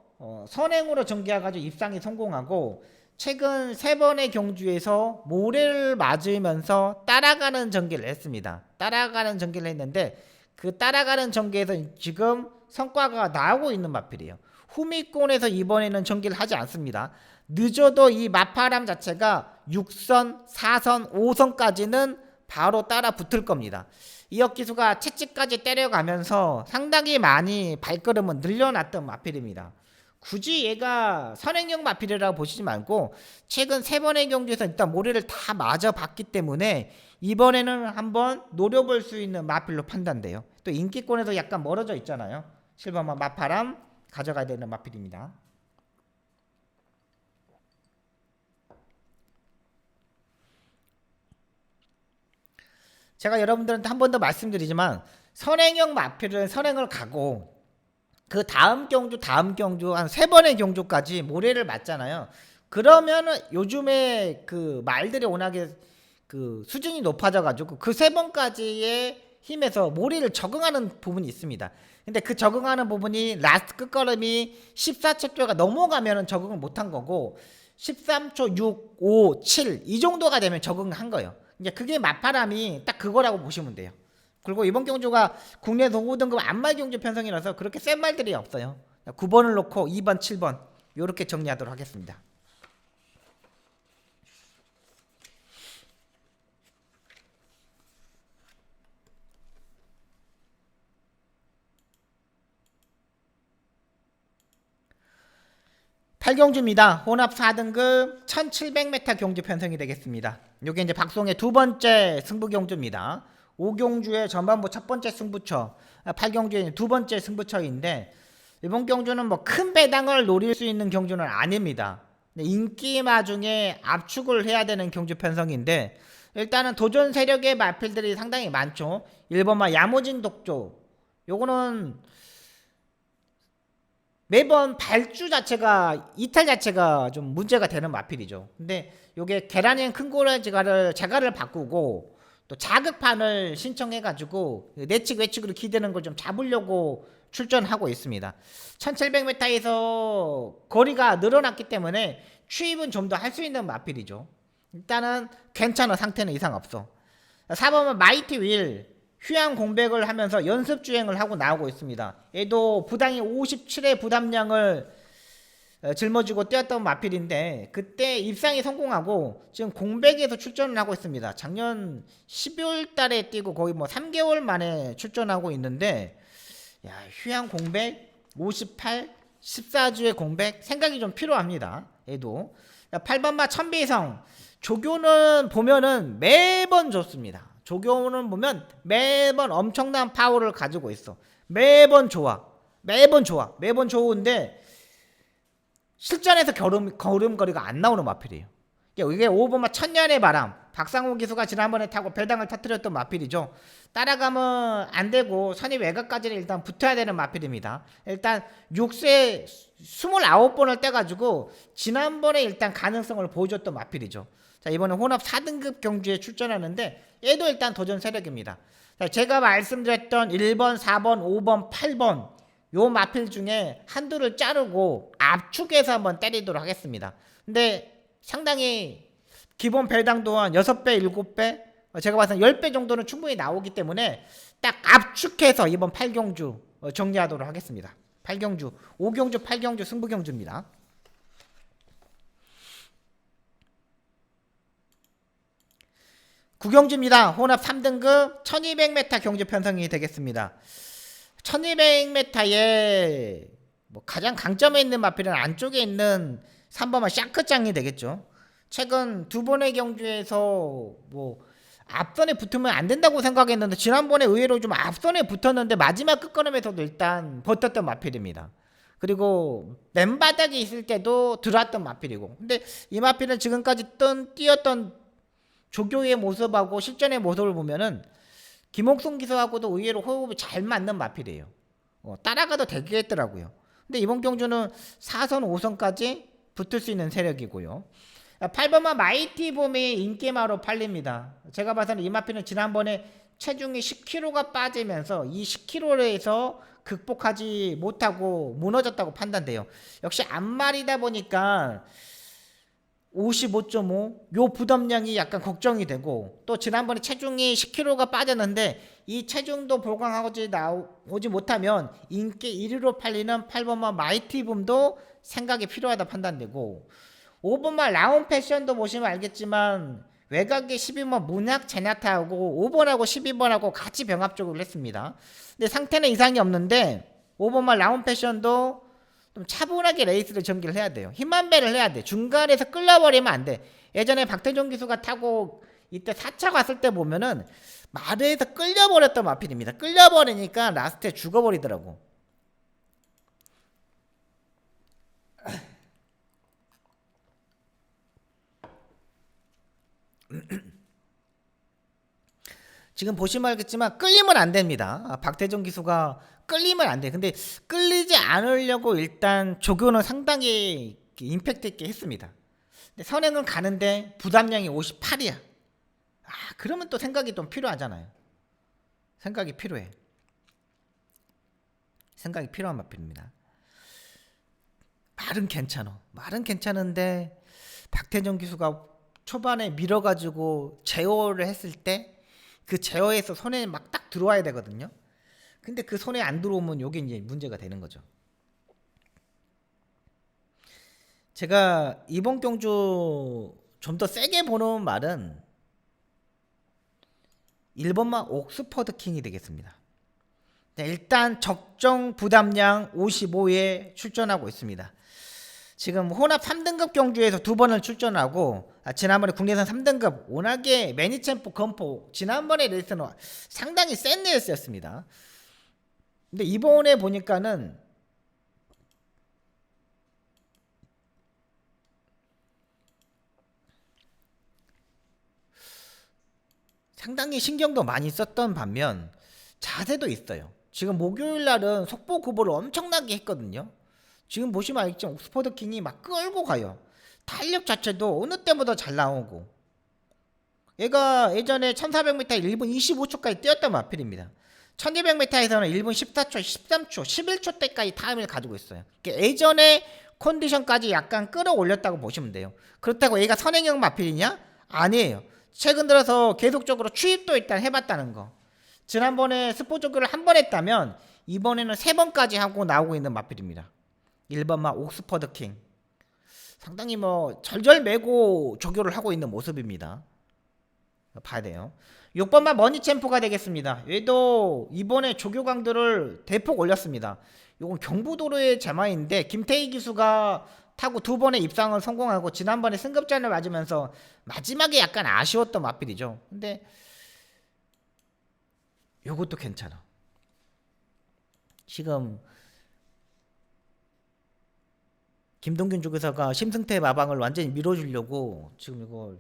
선행으로 전개해가지고 입상이 성공하고 최근 3번의 경주에서 모래를 맞으면서 따라가는 전개를 했습니다. 따라가는 전개를 했는데 그 따라가는 전개에서 지금 성과가 나오고 있는 마필이에요. 후미권에서 이번에는 전개를 하지 않습니다. 늦어도 이 마파람 자체가 6선, 4선, 5선까지는 바로 따라 붙을 겁니다. 이역기수가 채찍까지 때려가면서 상당히 많이 발걸음은 늘려놨던 마필입니다. 굳이 얘가 선행형 마필이라고 보시지 말고 최근 3번의 경주에서 일단 모래를 다 맞아봤기 때문에 이번에는 한번 노려볼 수 있는 마필로 판단돼요. 또 인기권에서 약간 멀어져 있잖아요. 실버만 마파람 가져가야 되는 마필입니다. 제가 여러분들한테 한 번 더 말씀드리지만 선행형 마필은 선행을 가고 그 다음 경주 한 3번의 경주까지 모래를 맞잖아요. 그러면은 요즘에 그 말들이 워낙에 그 수준이 높아져 가지고 그 3번까지의 힘에서 모래를 적응하는 부분이 있습니다. 근데 그 적응하는 부분이 라스트 끝걸음이 14초가 넘어가면은 적응을 못한 거고 13초 6, 5, 7 이 정도가 되면 적응한 거예요. 이제 그게 마파람이 딱 그거라고 보시면 돼요. 그리고 이번 경주가 국내에서 5등급 안말 경주 편성이라서 그렇게 센 말들이 없어요. 9번을 놓고 2번, 7번 이렇게 정리하도록 하겠습니다. 팔경주입니다. 혼합 4등급 1700m 경주 편성이 되겠습니다. 이게 이제 박송의 두 번째 승부 경주입니다. 5경주의 전반부 첫 번째 승부처, 8경주의 두 번째 승부처인데 이번 경주는 뭐 큰 배당을 노릴 수 있는 경주는 아닙니다. 인기마 중에 압축을 해야 되는 경주 편성인데 일단은 도전 세력의 마필들이 상당히 많죠. 1번마 야무진 독조 요거는 매번 발주 자체가 이탈 자체가 좀 문제가 되는 마필이죠. 근데 요게 계란형 큰 고래 제가를 바꾸고 또 자극판을 신청해가지고 내측 외측으로 기대는 걸 좀 잡으려고 출전하고 있습니다. 1700m에서 거리가 늘어났기 때문에 추입은 좀 더 할 수 있는 마필이죠. 일단은 괜찮아. 상태는 이상 없어. 4번은 마이티 윌 휴양 공백을 하면서 연습 주행을 하고 나오고 있습니다. 얘도 부당이 57의 부담량을 짊어지고 뛰었던 마필인데 그때 입상이 성공하고 지금 공백에서 출전을 하고 있습니다. 작년 12월 달에 뛰고 거의 뭐 3개월 만에 출전하고 있는데 야, 휴양 공백 58 14주의 공백 생각이 좀 필요합니다. 얘도 8번마 천비성 조교는 보면은 매번 좋습니다. 조교는 보면 매번 엄청난 파워를 가지고 있어. 매번 좋아. 매번 좋은데 실전에서 걸음거리가 안 나오는 마필이에요. 이게 5번마 천년의 바람 박상호 기수가 지난번에 타고 배당을 터뜨렸던 마필이죠. 따라가면 안 되고 선입 외곽까지는 일단 붙어야 되는 마필입니다. 일단 6세 29번을 떼가지고 지난번에 일단 가능성을 보여줬던 마필이죠. 자, 이번에 혼합 4등급 경주에 출전하는데 얘도 일단 도전 세력입니다. 자, 제가 말씀드렸던 1번, 4번, 5번, 8번 요 마필 중에 한두를 자르고 압축해서 한번 때리도록 하겠습니다. 근데 상당히 기본 배당 또한 6배, 7배 제가 봐서는 10배 정도는 충분히 나오기 때문에 딱 압축해서 이번 8경주 정리하도록 하겠습니다. 8경주, 5경주, 8경주 승부경주입니다. 구경주입니다. 혼합 3등급 1200m 경주 편성이 되겠습니다. 1200m에 뭐 가장 강점에 있는 마필은 안쪽에 있는 3번마 샤크짱이 되겠죠. 최근 두 번의 경주에서 뭐 앞선에 붙으면 안 된다고 생각했는데 지난번에 의외로 좀 앞선에 붙었는데 마지막 끝걸음에서도 일단 버텼던 마필입니다. 그리고 맨바닥에 있을 때도 들어왔던 마필이고, 근데 이 마필은 지금까지 뛰었던 조교의 모습하고 실전의 모습을 보면은 김옥순 기수하고도 의외로 호흡이 잘 맞는 마필이에요. 따라가도 되겠더라고요. 근데 이번 경주는 4선 5선까지 붙을 수 있는 세력이고요. 8번마 마이티봄이 인기마로 팔립니다. 제가 봐서는 이 마필은 지난번에 체중이 10kg가 빠지면서 이 10kg에서 극복하지 못하고 무너졌다고 판단돼요. 역시 앞말이다 보니까 55.5 요 부담량이 약간 걱정이 되고, 또 지난번에 체중이 10kg가 빠졌는데 이 체중도 보강하지 나오지 못하면 인기 1위로 팔리는 8번마 마이티붐도 생각이 필요하다 판단되고, 5번마 라운 패션도 보시면 알겠지만 외곽에 12번 문학 제나타하고 5번하고 12번하고 같이 병합적으로 했습니다. 근데 상태는 이상이 없는데 5번마 라운 패션도 좀 차분하게 레이스를 전개를 해야 돼요. 힘만 배를 해야 돼. 중간에서 끌려버리면 안 돼. 예전에 박태종 기수가 타고 이때 4차 갔을 때 보면은 마르에서 끌려버렸던 마필입니다. 끌려버리니까 라스트에 죽어버리더라고. 지금 보시면 알겠지만 끌리면 안 됩니다. 박태종 기수가 끌리면 안 돼. 근데 끌리지 않으려고 일단 조교는 상당히 임팩트 있게 했습니다. 근데 선행은 가는데 부담량이 58이야. 그러면 또 생각이 좀 필요하잖아요. 생각이 필요해. 생각이 필요한 마필입니다. 말은 괜찮아. 말은 괜찮은데 박태종 기수가 초반에 밀어가지고 제어를 했을 때 그 제어에서 손에 막 딱 들어와야 되거든요. 근데 그 손에 안 들어오면 요게 이제 문제가 되는 거죠. 제가 이번 경주 좀 더 세게 보는 말은 1번마 옥스퍼드 킹이 되겠습니다. 일단 적정 부담량 55에 출전하고 있습니다. 지금 혼합 3등급 경주에서 2번을 출전하고, 지난번에 국내선 3등급 워낙에 매니챔프 건포 지난번에 레이스는 상당히 센 레이스였습니다. 근데 이번에 보니까는 상당히 신경도 많이 썼던 반면 자세도 있어요. 지금 목요일 날은 속보 구보를 엄청나게 했거든요. 지금 보시면 알겠지만 옥스퍼드 킹이 막 끌고 가요. 탄력 자체도 어느 때보다 잘 나오고, 얘가 예전에 1400m 1분 25초까지 뛰었던 마필입니다. 1200m에서는 1분 14초, 13초, 11초 때까지 타임을 가지고 있어요. 예전에 컨디션까지 약간 끌어올렸다고 보시면 돼요. 그렇다고 얘가 선행형 마필이냐? 아니에요. 최근 들어서 계속적으로 추입도 일단 해봤다는 거. 지난번에 스포츠교를 한 번 했다면 이번에는 3번까지 하고 나오고 있는 마필입니다. 1번마 옥스퍼드 킹. 상당히 절절 매고 조교를 하고 있는 모습입니다. 봐야 돼요. 6번마 머니챔프가 되겠습니다. 얘도 이번에 조교 강도를 대폭 올렸습니다. 이건 경부도로의 제마인데 김태희 기수가 타고 2번의 입상을 성공하고 지난번에 승급전을 맞으면서 마지막에 약간 아쉬웠던 마필이죠. 근데 요것도 괜찮아. 지금 김동균 조교사가 심승태 마방을 완전히 밀어주려고 지금 이걸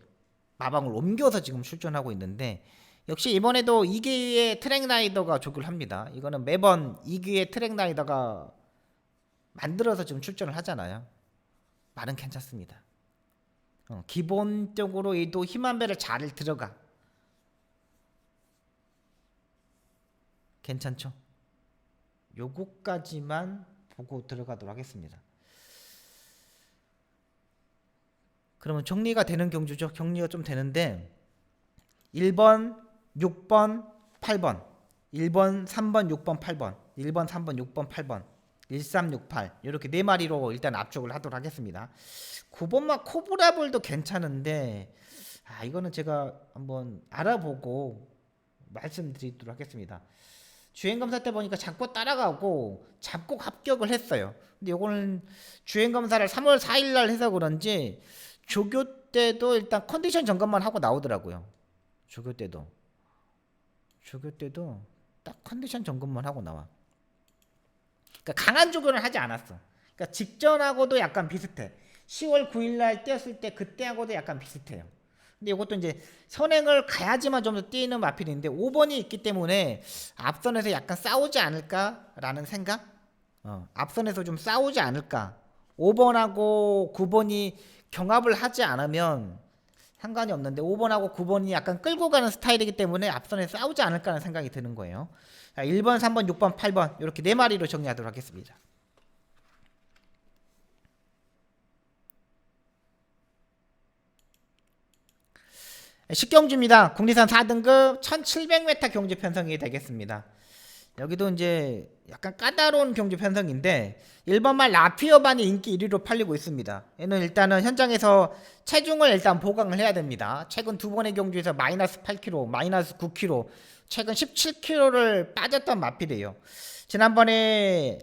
마방을 옮겨서 지금 출전하고 있는데, 역시 이번에도 2기의 트랙라이더가 조교를 합니다. 이거는 매번 2기의 트랙라이더가 만들어서 지금 출전을 하잖아요. 말은 괜찮습니다. 기본적으로 얘도 힘한 배를 잘 들어가. 괜찮죠? 요거까지만 보고 들어가도록 하겠습니다. 그러면 정리가 되는 경주죠. 정리가 좀 되는데 1번, 6번, 8번 1번, 3번, 6번, 8번 1번, 3번, 6번, 8번 1368 이렇게 4마리로 일단 압축을 하도록 하겠습니다. 9번마 코브라볼도 괜찮은데 이거는 제가 한번 알아보고 말씀드리도록 하겠습니다. 주행검사 때 보니까 잡고 따라가고 잡고 합격을 했어요. 근데 요거는 주행검사를 3월 4일날 해서 그런지 조교 때도 일단 컨디션 점검만 하고 나오더라고요. 조교 때도 딱 컨디션 점검만 하고 나와. 그러니까 강한 조교는 하지 않았어. 그러니까 직전하고도 약간 비슷해. 10월 9일 날 뛰었을 때 그때하고도 약간 비슷해요. 근데 이것도 이제 선행을 가야지만 좀 더 뛰는 마필인데 5번이 있기 때문에 앞선에서 약간 싸우지 않을까라는 생각? 앞선에서 좀 싸우지 않을까. 5번하고 9번이 경합을 하지 않으면 상관이 없는데 5번하고 9번이 약간 끌고 가는 스타일이기 때문에 앞선에 싸우지 않을까 하는 생각이 드는 거예요. 자, 1번, 3번, 6번, 8번 이렇게 4마리로 정리하도록 하겠습니다. 식경주입니다. 국리선 4등급 1700m 경주 편성이 되겠습니다. 여기도 이제 약간 까다로운 경주 편성인데 1번말 라피어반이 인기 1위로 팔리고 있습니다. 얘는 일단은 현장에서 체중을 일단 보강을 해야 됩니다. 최근 두 번의 경주에서 마이너스 8kg, 마이너스 9kg, 최근 17kg를 빠졌던 마필이에요. 지난번에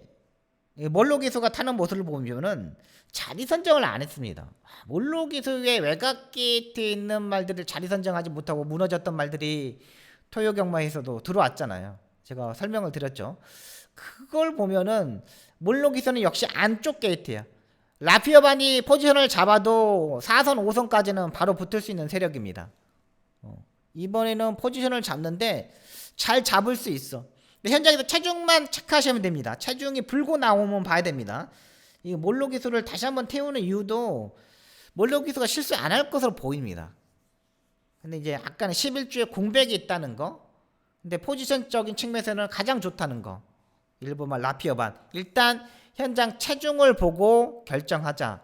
몰로 기수가 타는 모습을 보면은 자리 선정을 안 했습니다. 몰로 기수의 외곽 게이트에 있는 말들을 자리 선정하지 못하고 무너졌던 말들이 토요 경마에서도 들어왔잖아요. 제가 설명을 드렸죠. 그걸 보면은 몰로 기수는 역시 안쪽 게이트야. 라피어반이 포지션을 잡아도 4선 5선까지는 바로 붙을 수 있는 세력입니다. 이번에는 포지션을 잡는데 잘 잡을 수 있어. 현장에서 체중만 체크하시면 됩니다. 체중이 불고 나오면 봐야 됩니다. 이 몰로 기수를 다시 한번 태우는 이유도 몰로 기수가 실수 안 할 것으로 보입니다. 근데 이제 아까는 11주에 공백이 있다는 거. 근데 포지션적인 측면에서는 가장 좋다는 거. 1번말 라피어반. 일단 현장 체중을 보고 결정하자.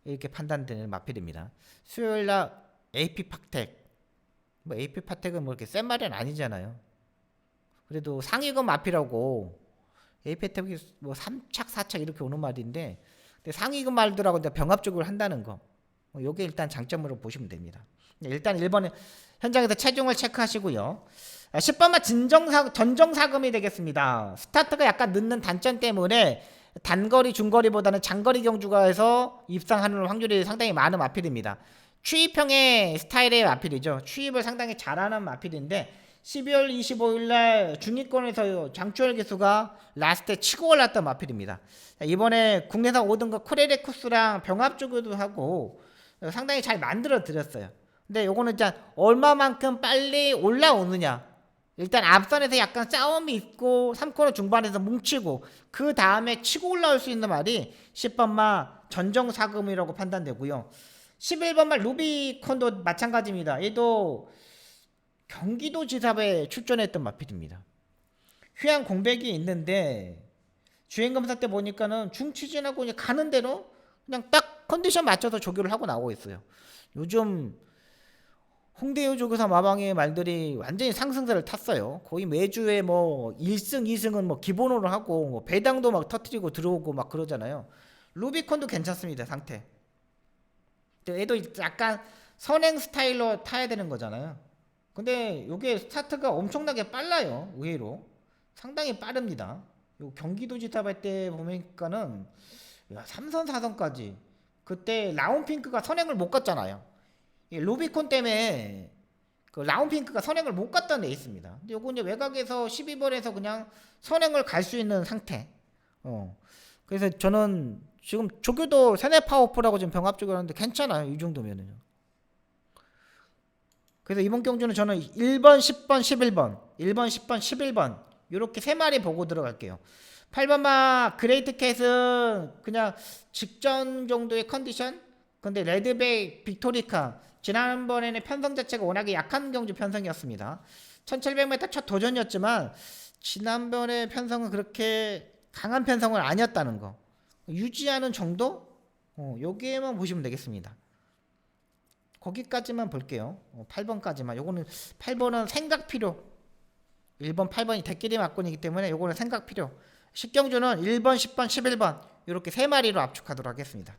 이렇게 판단되는 마필입니다. 수요일날 AP 팍텍. 뭐 AP 팍텍은 뭐 이렇게 센 말은 아니잖아요. 그래도 상위급 마필하고 에이페텍이 뭐 3착 4착 이렇게 오는 말인데 근데 상위급 말들하고 병합적으로 한다는 거 요게 일단 장점으로 보시면 됩니다. 일단 1번은 현장에서 체중을 체크하시고요. 10번만 전정사금이 되겠습니다. 스타트가 약간 늦는 단점 때문에 단거리 중거리보다는 장거리 경주가에서 입상하는 확률이 상당히 많은 마필입니다. 추입형의 스타일의 마필이죠. 추입을 상당히 잘하는 마필인데 12월 25일 날 중위권에서 장추열 기수가 라스트에 치고 올랐던 마필입니다. 이번에 국내산 5등급 코레레쿠스랑 병합주교도 하고 상당히 잘 만들어 드렸어요. 근데 요거는 일단 얼마만큼 빨리 올라오느냐. 일단 앞선에서 약간 싸움이 있고 3코너 중반에서 뭉치고 그 다음에 치고 올라올 수 있는 말이 10번마 전정사금이라고 판단되고요. 11번마 루비콘도 마찬가지입니다. 얘도 경기도지사에 출전했던 마필입니다. 휴양 공백이 있는데 주행검사 때 보니까는 중추진하고 그냥 가는 대로 그냥 딱 컨디션 맞춰서 조교를 하고 나오고 있어요. 요즘 홍대유 조교사 마방의 말들이 완전히 상승세를 탔어요. 거의 매주에 뭐 1승, 2승은 뭐 기본으로 하고 뭐 배당도 막 터트리고 들어오고 막 그러잖아요. 루비콘도 괜찮습니다. 상태. 얘도 약간 선행 스타일로 타야 되는 거잖아요. 근데 이게 스타트가 엄청나게 빨라요. 의외로 상당히 빠릅니다. 요 경기도지사 할 때 보니까는 3선 4선까지 그때 라운핑크가 선행을 못 갔잖아요. 루비콘 때문에 그 라운핑크가 선행을 못 갔다는 데 있습니다. 근데 요거 이제 외곽에서 12번에서 그냥 선행을 갈 수 있는 상태. 그래서 저는 지금 조교도 세네 파워풀하고 지금 병합적으로 하는데 괜찮아요. 이 정도면은요. 그래서 이번 경주는 저는 1번, 10번, 11번 1번, 10번, 11번 이렇게 3마리 보고 들어갈게요. 8번마 그레이트 캣은 그냥 직전 정도의 컨디션. 근데 레드백 빅토리카 지난번에는 편성 자체가 워낙에 약한 경주 편성이었습니다. 1700m 첫 도전이었지만 지난번에 편성은 그렇게 강한 편성은 아니었다는 거 유지하는 정도? 여기에만 보시면 되겠습니다. 거기까지만 볼게요. 8번까지만. 요거는 8번은 생각 필요. 1번, 8번이 대끼리 맞권이기 때문에 요거는 생각 필요. 식경주는 1번, 10번, 11번 이렇게 3마리로 압축하도록 하겠습니다.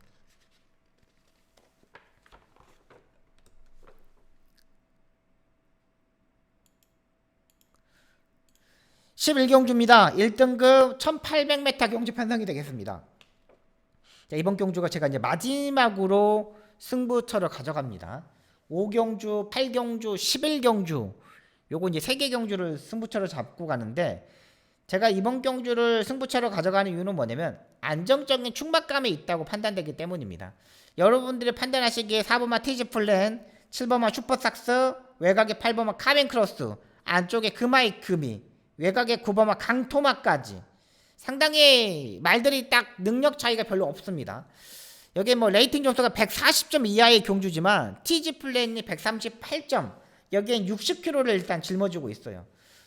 (11경주입니다) 1등급 1800m 경주 편성이 되겠습니다. 자, 이번 경주가 제가 이제 마지막으로 승부처를 가져갑니다. 5경주, 8경주, 11경주 요거 이제 3개 경주를 승부처로 잡고 가는데 제가 이번 경주를 승부처로 가져가는 이유는 뭐냐면 안정적인 충막감이 있다고 판단되기 때문입니다. 여러분들이 판단하시기에 4번마 티즈플랜, 7번마 슈퍼삭스, 외곽에 8번마 카벤크로스, 안쪽에 금화이 금이, 외곽에 9번마 강토마까지 상당히 말들이 딱 능력 차이가 별로 없습니다. 여기 뭐 레이팅 점수가 140점 이하의 경주지만 티즈플랜이 138점, 여기엔 60kg를 일단 짊어지고 있어요.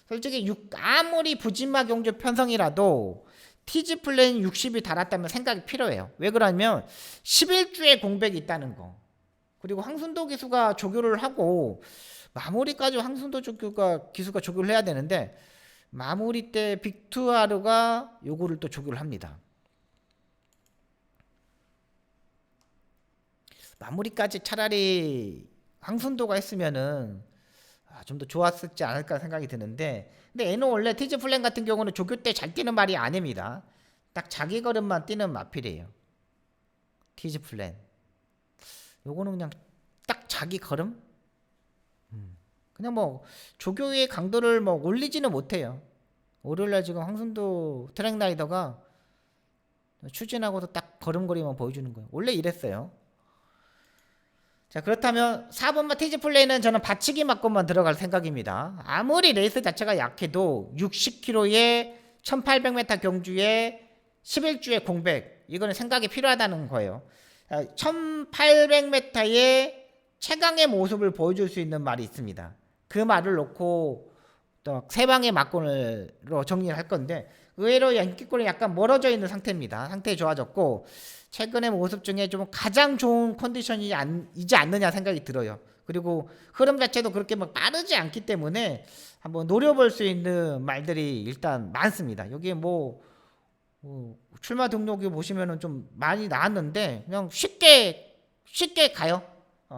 솔직히 아무리 부진마 경주 편성이라도 티즈플랜 60이 달았다면 생각이 필요해요. 왜 그러냐면 11주의 공백이 있다는 거. 그리고 황순도 기수가 조교를 하고 마무리까지 황순도 기수가 조교를 해야 되는데 마무리 때 빅투아르가 요거를 또 조교를 합니다. 마무리까지 차라리 황순도가 했으면은 좀 더 좋았을지 않을까 생각이 드는데 근데 얘는 원래 티즈플랜 같은 경우는 조교 때 잘 뛰는 말이 아닙니다. 딱 자기 걸음만 뛰는 마필이에요. 티즈플랜 요거는 그냥 딱 자기 걸음? 그냥 뭐 조교의 강도를 뭐 올리지는 못해요. 월요일날 지금 황순도 트랙라이더가 추진하고도 딱 걸음걸이만 보여주는 거예요. 원래 이랬어요. 자, 그렇다면 4번마 티즈플레이는 저는 받치기 맞고만 들어갈 생각입니다. 아무리 레이스 자체가 약해도 60km에 1800m 경주에 11주의 공백 이거는 생각이 필요하다는 거예요. 1800m의 최강의 모습을 보여줄 수 있는 말이 있습니다. 그 말을 놓고 또 세 방의 막권으로 정리를 할 건데 의외로 연기권이 약간 멀어져 있는 상태입니다. 상태 좋아졌고 최근의 모습 중에 좀 가장 좋은 컨디션이지 않느냐 생각이 들어요. 그리고 흐름 자체도 그렇게 막 빠르지 않기 때문에 한번 노려볼 수 있는 말들이 일단 많습니다. 여기에 뭐 출마 등록이 보시면은 좀 많이 나왔는데 그냥 쉽게 가요.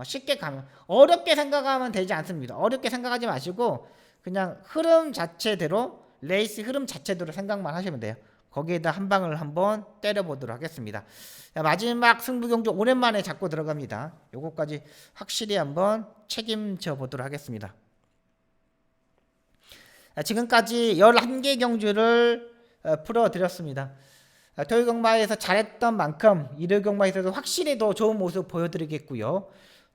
쉽게 가면 어렵게 생각하면 되지 않습니다. 어렵게 생각하지 마시고 그냥 흐름 자체대로 레이스 흐름 자체대로 생각만 하시면 돼요. 거기에다 한 방을 한번 때려보도록 하겠습니다. 자, 마지막 승부 경주 오랜만에 잡고 들어갑니다. 요거까지 확실히 한번 책임져 보도록 하겠습니다. 지금까지 11개 경주를 풀어드렸습니다. 토요일경마에서 잘했던 만큼 일요일경마에서도 확실히 더 좋은 모습 보여드리겠고요.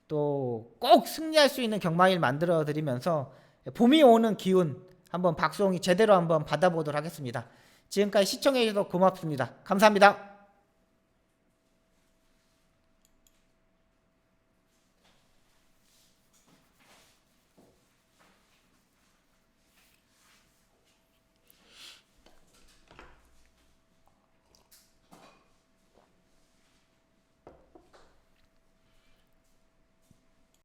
또 꼭 승리할 수 있는 경마일 만들어드리면서 봄이 오는 기운 한번 박수홍이 제대로 한번 받아보도록 하겠습니다. 지금까지 시청해주셔서 고맙습니다. 감사합니다.